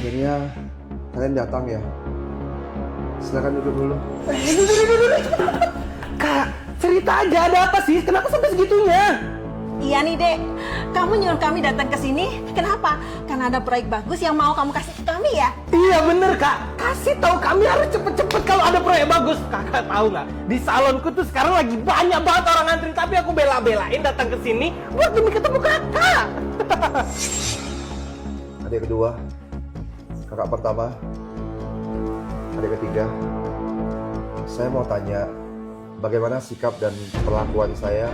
Akhirnya kalian datang ya. Silakan duduk dulu. Kak, cerita aja ada apa sih? Kenapa sampai segitunya? Iya nih dek, kamu nyuruh kami datang ke sini. Kenapa? Karena ada proyek bagus yang mau kamu kasih ke kami ya? Iya bener kak, kasih tahu kami harus cepet-cepet kalau ada proyek bagus. Kakak tahu nggak? Di salonku tuh sekarang lagi banyak banget orang ngantri, tapi aku bela-belain datang ke sini buat demi ketemu kakak. Adik kedua, kakak pertama, adik ketiga. Saya mau tanya, bagaimana sikap dan perlakuan saya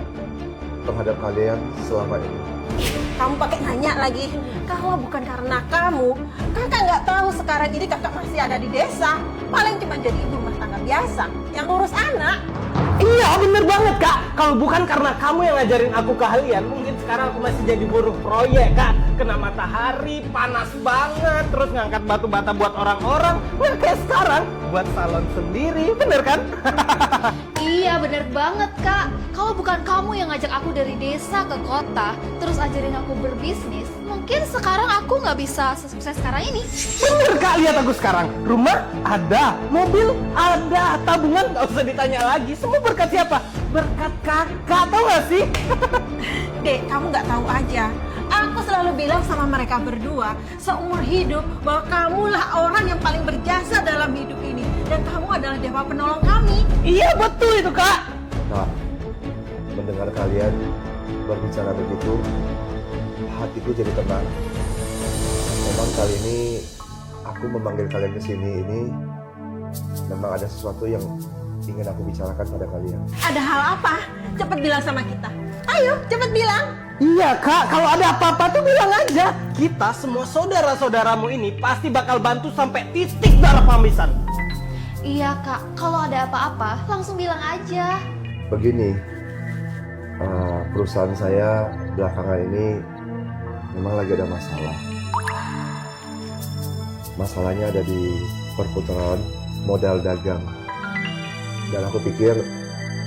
terhadap kalian selama ini? Kamu pakai nanya lagi. Kalau bukan karena kamu, kakak nggak tahu sekarang ini kakak masih ada di desa. Paling cuma jadi ibu rumah tangga biasa yang ngurus anak. Iya bener banget kak. Kalau bukan karena kamu yang ngajarin aku keahlian, mungkin sekarang aku masih jadi buruh proyek kak. Kena matahari, panas banget, terus ngangkat batu bata buat orang-orang. Nah kayak sekarang, buat salon sendiri, bener kan? Iya bener banget kak. Kalau bukan kamu yang ngajak aku dari desa ke kota, terus ajarin aku berbisnis, mungkin sekarang aku nggak bisa sesukses sekarang ini. Bener kak, lihat aku sekarang. Rumah ada, mobil ada, tabungan nggak usah ditanya lagi. Semua berkat siapa? Berkat kakak, tau gak sih? Dek, kamu nggak tahu aja. Aku selalu bilang sama mereka berdua seumur hidup bahwa kamulah orang yang paling berjasa dalam hidup ini, dan kamu adalah dewa penolong kami. Iya betul itu kak. Kak, mendengar kalian berbicara begitu, hatiku jadi tenang. Memang kali ini aku memanggil kalian ke sini ini memang ada sesuatu yang ingin aku bicarakan pada kalian. Ada hal apa? Cepat bilang sama kita. Ayo, cepat bilang. Iya kak, kalau ada apa-apa tuh bilang aja. Kita semua saudara-saudaramu ini pasti bakal bantu sampai titik darah penghabisan. Iya kak, kalau ada apa-apa langsung bilang aja. Begini, perusahaan saya belakangan ini memang lagi ada masalah. Masalahnya ada di perputaran modal dagang. Dan aku pikir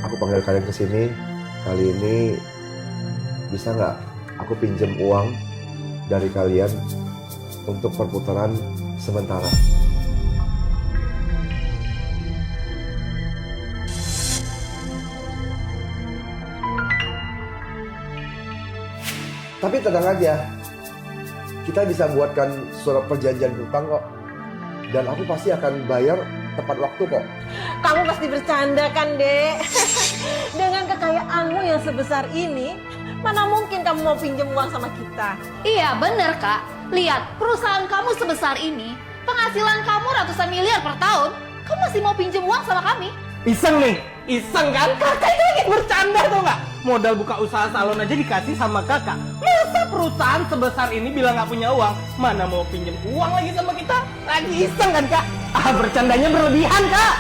aku panggil kalian ke sini kali ini, bisa nggak aku pinjam uang dari kalian untuk perputaran sementara? Tapi tenang aja, kita bisa buatkan surat perjanjian hutang kok. Dan aku pasti akan bayar tepat waktu kok. Kamu pasti bercanda kan, Dek? Dengan kekayaanmu yang sebesar ini, mana mungkin kamu mau pinjam uang sama kita? Iya bener kak, lihat perusahaan kamu sebesar ini, penghasilan kamu ratusan miliar per tahun, kamu masih mau pinjam uang sama kami? Iseng nih, iseng kan? Kakak itu lagi bercanda tuh nggak? Modal buka usaha salon aja dikasih sama kakak. Masa perusahaan sebesar ini bilang nggak punya uang? Mana mau pinjam uang lagi sama kita? Lagi iseng kan kak? Ah bercandanya berlebihan kak.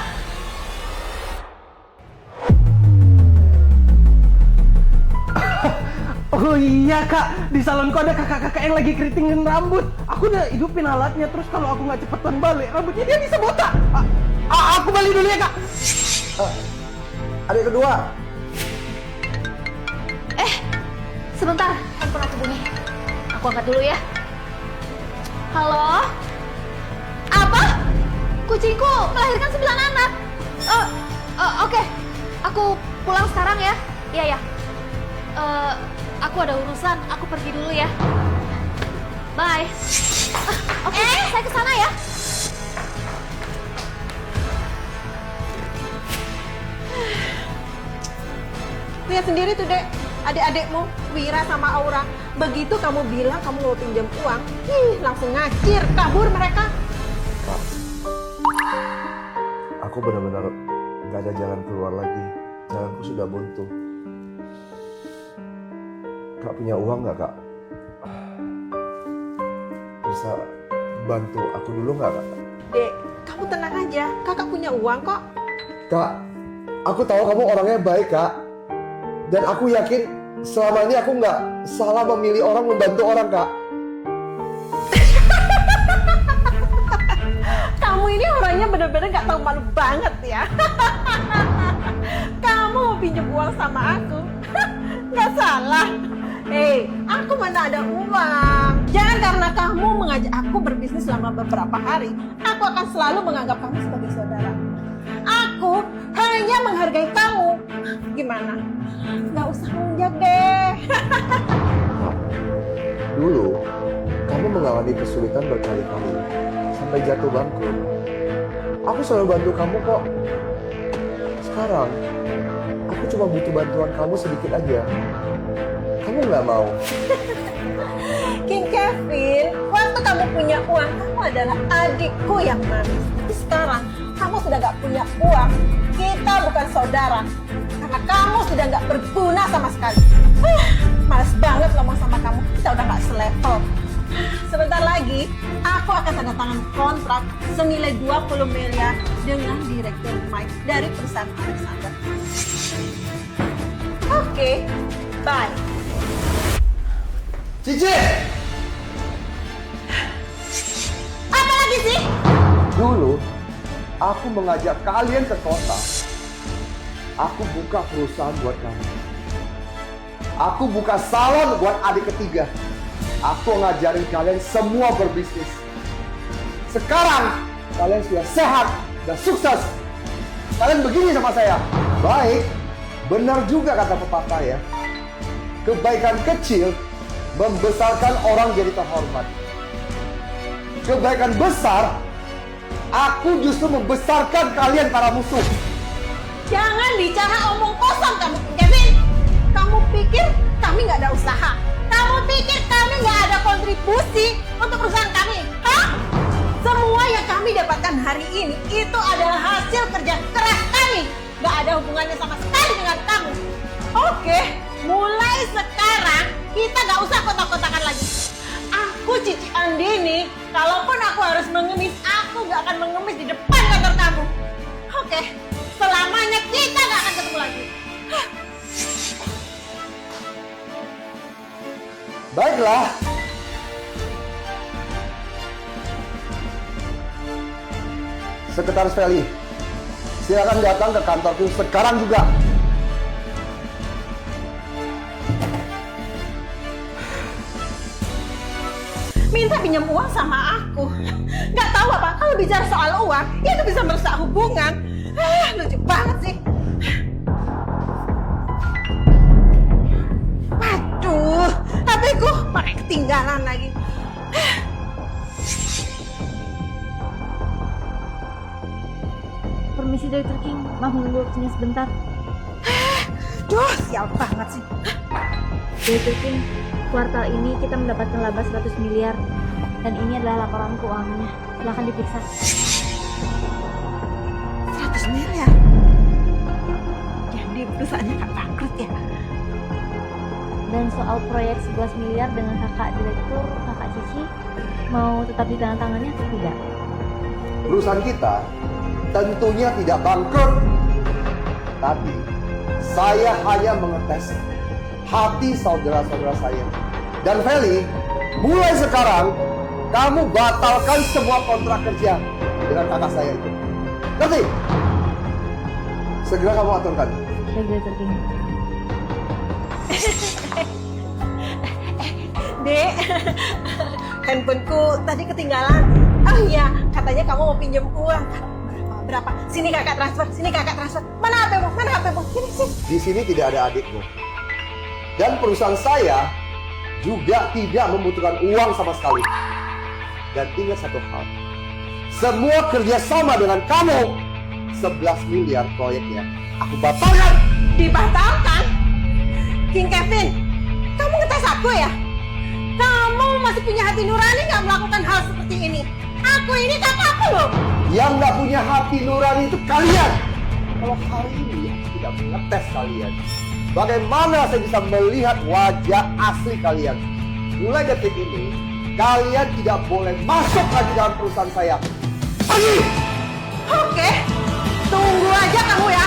Oh iya kak, di salonku ada kakak-kakak yang lagi keritingin rambut. Aku udah hidupin alatnya, terus kalau aku nggak cepetan balik, rambutnya dia bisa botak. Aku balik dulu ya kak. Adik kedua. Sebentar, handphone aku bunyi. Aku angkat dulu ya. Halo? Apa? Kucingku melahirkan 9 anak. Oke. Aku pulang sekarang ya. Iya ya. Aku ada urusan. Aku pergi dulu ya. Bye. Oke, saya ke sana ya. Lihat sendiri tuh, Dek. Adik-adikmu, Wira sama Aura. Begitu kamu bilang kamu mau pinjam uang, langsung ngacir, kabur mereka. Kak, aku benar-benar nggak ada jalan keluar lagi. Jalanku sudah buntu. Kak punya uang nggak kak? Bisa bantu aku dulu nggak kak? Dek, kamu tenang aja. Kakak punya uang kok. Kak, aku tahu kamu orangnya baik kak. Dan aku yakin selama ini aku nggak salah memilih orang, membantu orang kak. Kamu ini orangnya bener-bener gak tahu malu banget ya. Kamu mau pinjam uang sama aku? Gak salah. Aku mana ada uang. Jangan karena kamu mengajak aku berbisnis selama beberapa hari, aku akan selalu menganggap kamu sebagai saudara. Aku hanya menghargai kamu. Gimana? Gak usah nunjuk deh. Dulu, kamu mengalami kesulitan berkali-kali sampai jatuh bangkrut. Aku selalu bantu kamu kok. Sekarang, aku cuma butuh bantuan kamu sedikit aja. Kamu nggak mau? King Kevin, waktu kamu punya uang, kamu adalah adikku yang manis. Tapi sekarang, kamu sudah gak punya uang. Kita bukan saudara. Karena kamu sudah gak berguna sama sekali. Males banget ngomong sama kamu. Kita udah gak selevel. Sebentar lagi, aku akan tanda tangan kontrak senilai 20 miliar dengan Direktur Mike dari perusahaan Alexander. Oke, bye. Cici! Apa lagi sih? Dulu, aku mengajak kalian ke kota. Aku buka perusahaan buat kamu. Aku buka salon buat adik ketiga. Aku ngajarin kalian semua berbisnis. Sekarang, kalian sudah sehat dan sukses. Kalian begini sama saya. Baik, benar juga kata pepatah ya. Kebaikan kecil membesarkan orang jadi terhormat. Kebaikan besar, aku justru membesarkan kalian para musuh. Jangan bicara omong kosong kamu, Kevin. Kamu pikir kami nggak ada usaha? Kamu pikir kami nggak ada kontribusi untuk perusahaan kami? Hah? Semua yang kami dapatkan hari ini itu adalah hasil kerja keras kami. Nggak ada hubungannya sama sekali dengan kamu. Oke, mulai sekarang kita nggak usah kotak-kotakan lagi. Aku Cici Andini, kalaupun aku harus mengemis, aku nggak akan mengemis di depan kantor kamu. Oke, selamanya kita nggak akan ketemu lagi. Baiklah. Sekretaris Feli, silakan datang ke kantorku sekarang juga. Minta pinjam uang sama aku. Nggak tahu apa, kalau bicara soal uang, itu bisa merusak hubungan. Lucu banget sih. Waduh, HP-ku pakai ketinggalan lagi. Permisi Dr. King, maaf menunggu waktunya sebentar. Duh, sial banget sih. Dr. King, kuartal ini kita mendapatkan laba 100 miliar. Dan ini adalah laporan keuangannya. Silahkan diperiksa. 100 miliar. Jadi perusahaannya nggak bangkrut ya? Dan soal proyek 11 miliar dengan kakak direktur, kakak Cici, mau tetap ditandatangani atau tidak? Perusahaan kita tentunya tidak bangkrut. Tapi saya hanya mengetes hati saudara-saudara saya. Dan Feli, mulai sekarang kamu batalkan semua kontrak kerja dengan kakak saya itu. Ngerti? Segera kamu aturkan. Baik, Dr. King. Dek, handphoneku tadi ketinggalan. Oh iya, katanya kamu mau pinjam uang. Berapa? Sini kakak transfer, sini kakak transfer. Mana HP-mu? Mana HP-mu? Sini, sini. Di sini tidak ada adikmu. Dan perusahaan saya juga tidak membutuhkan uang sama sekali. Dan ingat satu hal, semua kerjasama dengan kamu, 11 miliar proyeknya, aku batalkan. Dibatalkan? King Kevin, kamu ngetes aku ya? Kamu masih punya hati nurani nggak melakukan hal seperti ini? Aku ini kakakku loh. Yang nggak punya hati nurani itu kalian. Kalau hari ini aku tidak mengetes kalian, bagaimana saya bisa melihat wajah asli kalian? Mulai detik ini, kalian tidak boleh masuk lagi dalam perusahaan saya. Pergi! Oke, tunggu aja kamu ya.